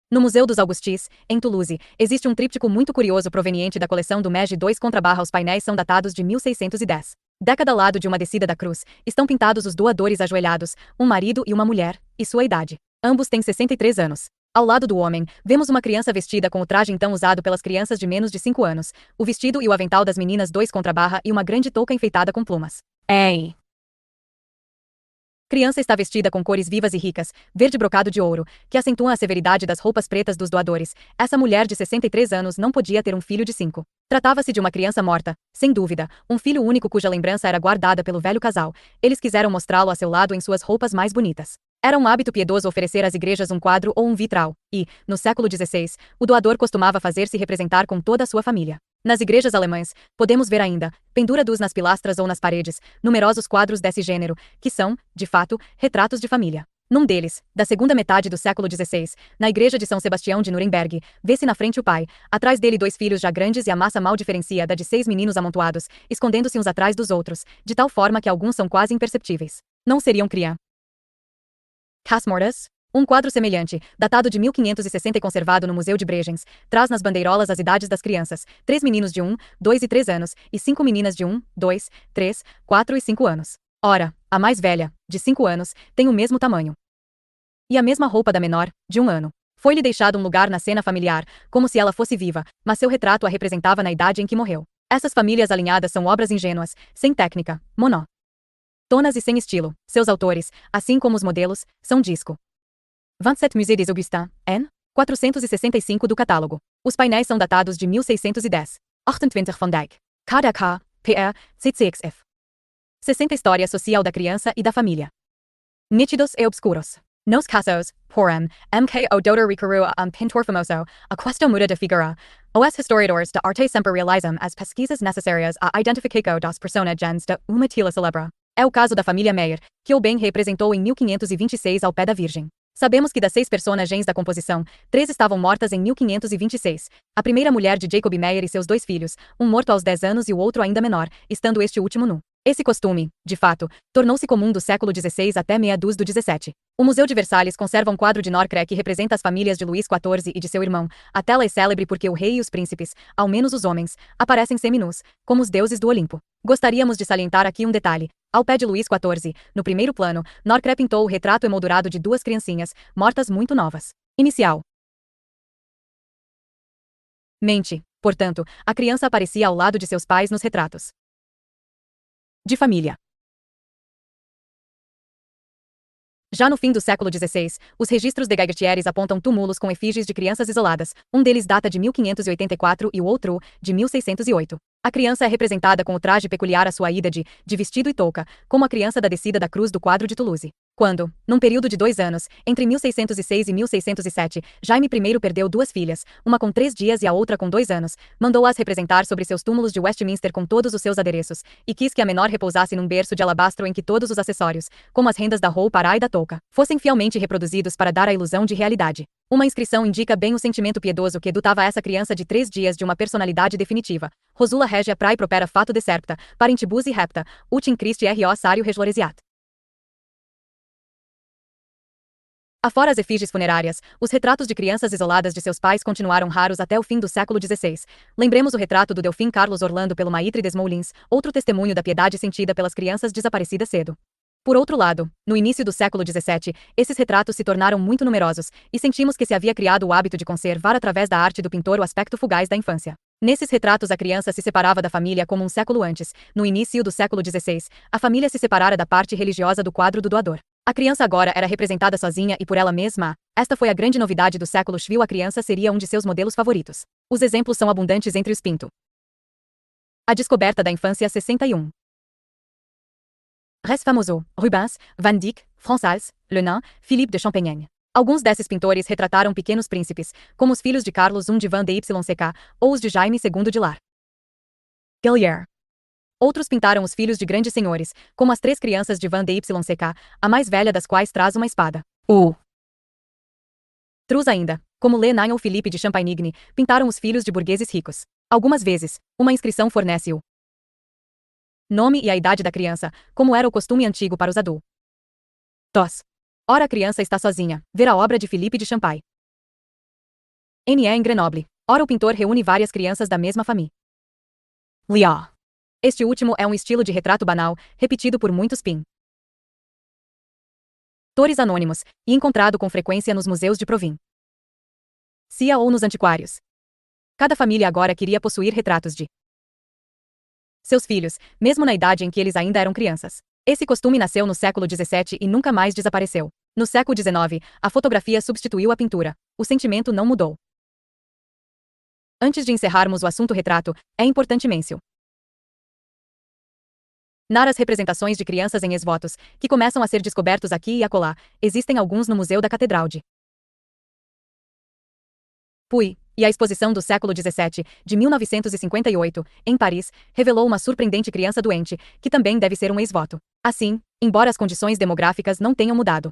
No Museu dos Augustis, em Toulouse, existe um tríptico muito curioso proveniente da coleção do Mege II. Os painéis são datados de 1610. Década ao lado de uma descida da cruz, estão pintados os doadores ajoelhados, um marido e uma mulher, e sua idade. Ambos têm 63 anos. Ao lado do homem, vemos uma criança vestida com o traje então usado pelas crianças de menos de 5 anos, o vestido e o avental das meninas 2 contra barra e uma grande touca enfeitada com plumas. Ei! Criança está vestida com cores vivas e ricas, verde brocado de ouro, que acentuam a severidade das roupas pretas dos doadores. Essa mulher de 63 anos não podia ter um filho de 5. Tratava-se de uma criança morta, sem dúvida, um filho único cuja lembrança era guardada pelo velho casal. Eles quiseram mostrá-lo a seu lado em suas roupas mais bonitas. Era um hábito piedoso oferecer às igrejas um quadro ou um vitral, e, no século XVI, o doador costumava fazer-se representar com toda a sua família. Nas igrejas alemãs, podemos ver ainda, pendurados nas pilastras ou nas paredes, numerosos quadros desse gênero, que são, de fato, retratos de família. Num deles, da segunda metade do século XVI, na igreja de São Sebastião de Nuremberg, vê-se na frente o pai, atrás dele 2 filhos já grandes e a massa mal diferencia da de 6 meninos amontoados, escondendo-se uns atrás dos outros, de tal forma que alguns são quase imperceptíveis. Não seriam crianças mortas? Um quadro semelhante, datado de 1560 e conservado no Museu de Bregenz, traz nas bandeirolas as idades das crianças, 3 meninos de 1, 2 e 3 anos, e 5 meninas de 1, 2, 3, 4 e 5 anos. Ora, a mais velha, de 5 anos, tem o mesmo tamanho e a mesma roupa da menor, de 1 ano. Foi-lhe deixado um lugar na cena familiar, como se ela fosse viva, mas seu retrato a representava na idade em que morreu. Essas famílias alinhadas são obras ingênuas, sem técnica, monótonas e sem estilo. Seus autores, assim como os modelos, são disco. 27 Musée des Augustins, N. 465 do catálogo. Os painéis são datados de 1610. 28 Van Dyck. KDK, PR, CCXF. 60 História social da criança e da família. Nítidos e obscuros. Nos casos, porém, MKO doutor recurreu a pintor famoso, a questão muda de figura. Os historiadores de arte sempre realizam as pesquisas necessárias a identificação das personagens de uma tila celebra. É o caso da família Meyer, que o bem representou em 1526 ao pé da Virgem. Sabemos que das 6 personagens da composição, 3 estavam mortas em 1526. A primeira mulher de Jacob Meyer e seus 2 filhos, um morto aos 10 anos e o outro ainda menor, estando este último nu. Esse costume, de fato, tornou-se comum do século XVI até meados do XVII. O Museu de Versalhes conserva um quadro de Norcre que representa as famílias de Luís XIV e de seu irmão. A tela é célebre porque o rei e os príncipes, ao menos os homens, aparecem seminus, como os deuses do Olimpo. Gostaríamos de salientar aqui um detalhe. Ao pé de Luís XIV, no primeiro plano, Norcre pintou o retrato emoldurado de 2 criancinhas, mortas muito novas. Inicial. Mente, portanto, a criança aparecia ao lado de seus pais nos retratos de família. Já no fim do século XVI, os registros de Gaiguetières apontam túmulos com efígies de crianças isoladas, um deles data de 1584 e o outro, de 1608. A criança é representada com o traje peculiar à sua ida de vestido e touca, como a criança da descida da cruz do quadro de Toulouse. Quando, num período de 2 anos, entre 1606 e 1607, Jaime I perdeu 2 filhas, uma com 3 dias e a outra com 2 anos, mandou-as representar sobre seus túmulos de Westminster com todos os seus adereços, e quis que a menor repousasse num berço de alabastro em que todos os acessórios, como as rendas da roupa e da touca, fossem fielmente reproduzidos para dar a ilusão de realidade. Uma inscrição indica bem o sentimento piedoso que dotava essa criança de 3 dias de uma personalidade definitiva. Rosula regia prae propera fato de serpta, parentibus e repta, ut in Christi ro sario regloresiat. Afora as efígies funerárias, os retratos de crianças isoladas de seus pais continuaram raros até o fim do século XVI. Lembremos o retrato do Delfim Carlos Orlando pelo Maitre Desmoulins, outro testemunho da piedade sentida pelas crianças desaparecidas cedo. Por outro lado, no início do século XVII, esses retratos se tornaram muito numerosos, e sentimos que se havia criado o hábito de conservar através da arte do pintor o aspecto fugaz da infância. Nesses retratos a criança se separava da família como um século antes. No início do século XVI, a família se separara da parte religiosa do quadro do doador. A criança agora era representada sozinha e por ela mesma. Esta foi a grande novidade do século XVI. A criança seria um de seus modelos favoritos. Os exemplos são abundantes entre os Pinto. A descoberta da infância 61. Res famoso, Rubens, Van Dyck, François, Lenain, Philippe de Champaigne. Alguns desses pintores retrataram pequenos príncipes, como os filhos de Carlos I de Van Dyck, ou os de Jaime II de Lar. Guillier. Outros pintaram os filhos de grandes senhores, como as 3 crianças de Van Dyck, a mais velha das quais traz uma espada. Trus ainda, como Lenain ou Philippe de Champaigne, pintaram os filhos de burgueses ricos. Algumas vezes, uma inscrição fornece o nome e a idade da criança, como era o costume antigo para os adultos. Ora a criança está sozinha, ver a obra de Philippe de Champagne. N. em Grenoble. Ora o pintor reúne várias crianças da mesma família. Este último é um estilo de retrato banal, repetido por muitos pintores anônimos, e encontrado com frequência nos museus de província ou nos antiquários. Cada família agora queria possuir retratos de seus filhos, mesmo na idade em que eles ainda eram crianças. Esse costume nasceu no século XVII e nunca mais desapareceu. No século XIX, a fotografia substituiu a pintura. O sentimento não mudou. Antes de encerrarmos o assunto retrato, é importante mencionar as representações de crianças em esvotos, que começam a ser descobertos aqui e acolá. Existem alguns no Museu da Catedral de Puy, e a exposição do século XVII, de 1958, em Paris, revelou uma surpreendente criança doente, que também deve ser um ex-voto. Assim, embora as condições demográficas não tenham mudado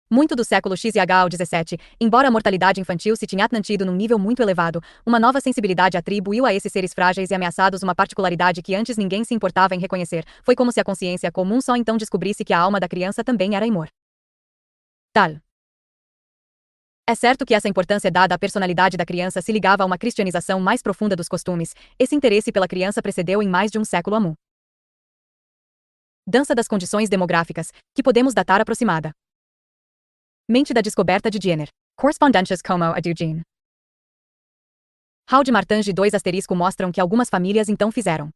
muito do século XVIII ao XVII, embora a mortalidade infantil se tinha mantido num nível muito elevado, uma nova sensibilidade atribuiu a esses seres frágeis e ameaçados uma particularidade que antes ninguém se importava em reconhecer. Foi como se a consciência comum só então descobrisse que a alma da criança também era imortal. É certo que essa importância dada à personalidade da criança se ligava a uma cristianização mais profunda dos costumes. Esse interesse pela criança precedeu em mais de um século a mudança das condições demográficas, que podemos datar aproximada mente da descoberta de Jenner. Correspondências como a do Jean Hall de Martange 2 asterisco mostram que algumas famílias então fizeram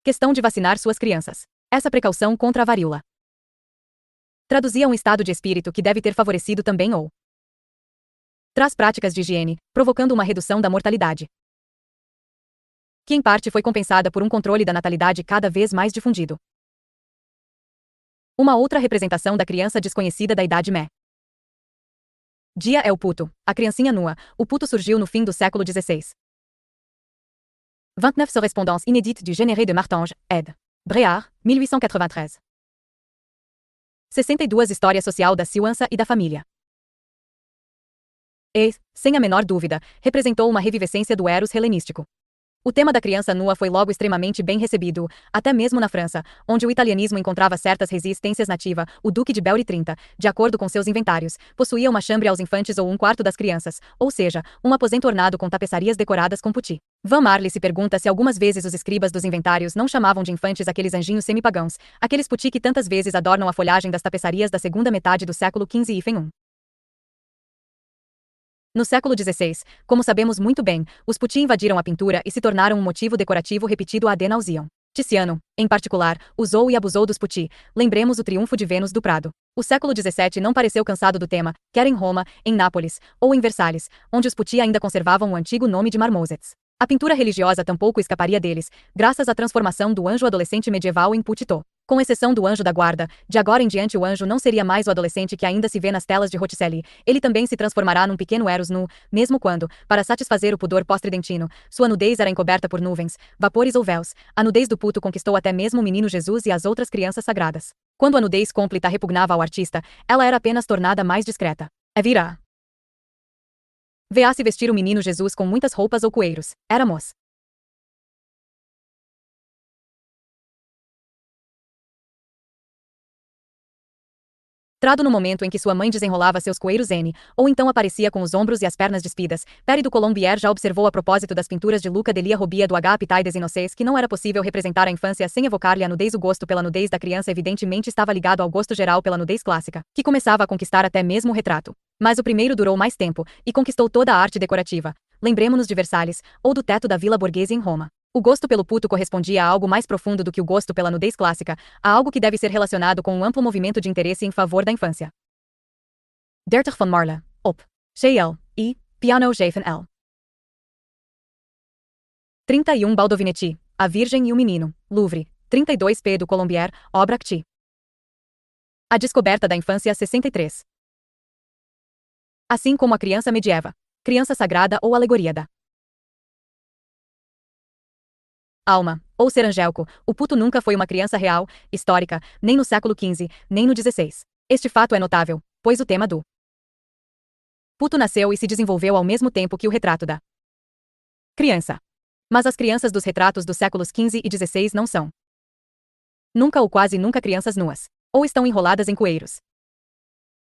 questão de vacinar suas crianças. Essa precaução contra a varíola traduzia um estado de espírito que deve ter favorecido também ou traz práticas de higiene, provocando uma redução da mortalidade, que em parte foi compensada por um controle da natalidade cada vez mais difundido. Uma outra representação da criança desconhecida da Idade Média é o puto, a criancinha nua. O puto surgiu no fim do século XVI. 29 correspondance inédite du généré de Martange, ed. Bréard, 1893. 62 História social da ciência e da família. E, sem a menor dúvida, representou uma revivescência do eros helenístico. O tema da criança nua foi logo extremamente bem recebido, até mesmo na França, onde o italianismo encontrava certas resistências nativa. O Duque de Berry 30, de acordo com seus inventários, possuía uma chambre aos infantes ou um quarto das crianças, ou seja, um aposento ornado com tapeçarias decoradas com putti. Van Marley se pergunta se algumas vezes os escribas dos inventários não chamavam de infantes aqueles anjinhos semipagãos, aqueles putti que tantas vezes adornam a folhagem das tapeçarias da segunda metade do século XV e FEM 1. No século XVI, como sabemos muito bem, os putti invadiram a pintura e se tornaram um motivo decorativo repetido ad nauseam. Tiziano, em particular, usou e abusou dos putti. Lembremos o Triunfo de Vênus do Prado. O século XVII não pareceu cansado do tema, quer em Roma, em Nápoles, ou em Versalhes, onde os putti ainda conservavam o antigo nome de marmosets. A pintura religiosa tampouco escaparia deles, graças à transformação do anjo adolescente medieval em puttito. Com exceção do anjo da guarda, de agora em diante o anjo não seria mais o adolescente que ainda se vê nas telas de Botticelli, ele também se transformará num pequeno Eros nu, mesmo quando, para satisfazer o pudor pós-tridentino, sua nudez era encoberta por nuvens, vapores ou véus. A nudez do puto conquistou até mesmo o menino Jesus e as outras crianças sagradas. Quando a nudez completa repugnava ao artista, ela era apenas tornada mais discreta. Vê-se vestir o menino Jesus com muitas roupas ou coeiros. Éramos trado no momento em que sua mãe desenrolava seus coeiros N, ou então aparecia com os ombros e as pernas despidas. Pere do Colombier já observou a propósito das pinturas de Luca Delia Robbia do H. Aptaides Inocês que não era possível representar a infância sem evocar-lhe a nudez. O gosto pela nudez da criança evidentemente estava ligado ao gosto geral pela nudez clássica, que começava a conquistar até mesmo o retrato. Mas o primeiro durou mais tempo, e conquistou toda a arte decorativa. Lembremos-nos de Versalhes, ou do teto da Vila Borghese em Roma. O gosto pelo puto correspondia a algo mais profundo do que o gosto pela nudez clássica, a algo que deve ser relacionado com um amplo movimento de interesse em favor da infância. Dertig van Marle, op. G.L. e Piano Geven L. 31 Baldovinetti, A Virgem e o Menino, Louvre, 32 P. do Colombier, obra Cti. A Descoberta da Infância 63. Assim como a criança medieva, criança sagrada ou alegoria da alma, ou ser angélico, o puto nunca foi uma criança real, histórica, nem no século XV, nem no XVI. Este fato é notável, pois o tema do puto nasceu e se desenvolveu ao mesmo tempo que o retrato da criança. Mas as crianças dos retratos dos séculos XV e XVI não são nunca ou quase nunca crianças nuas, ou estão enroladas em coeiros.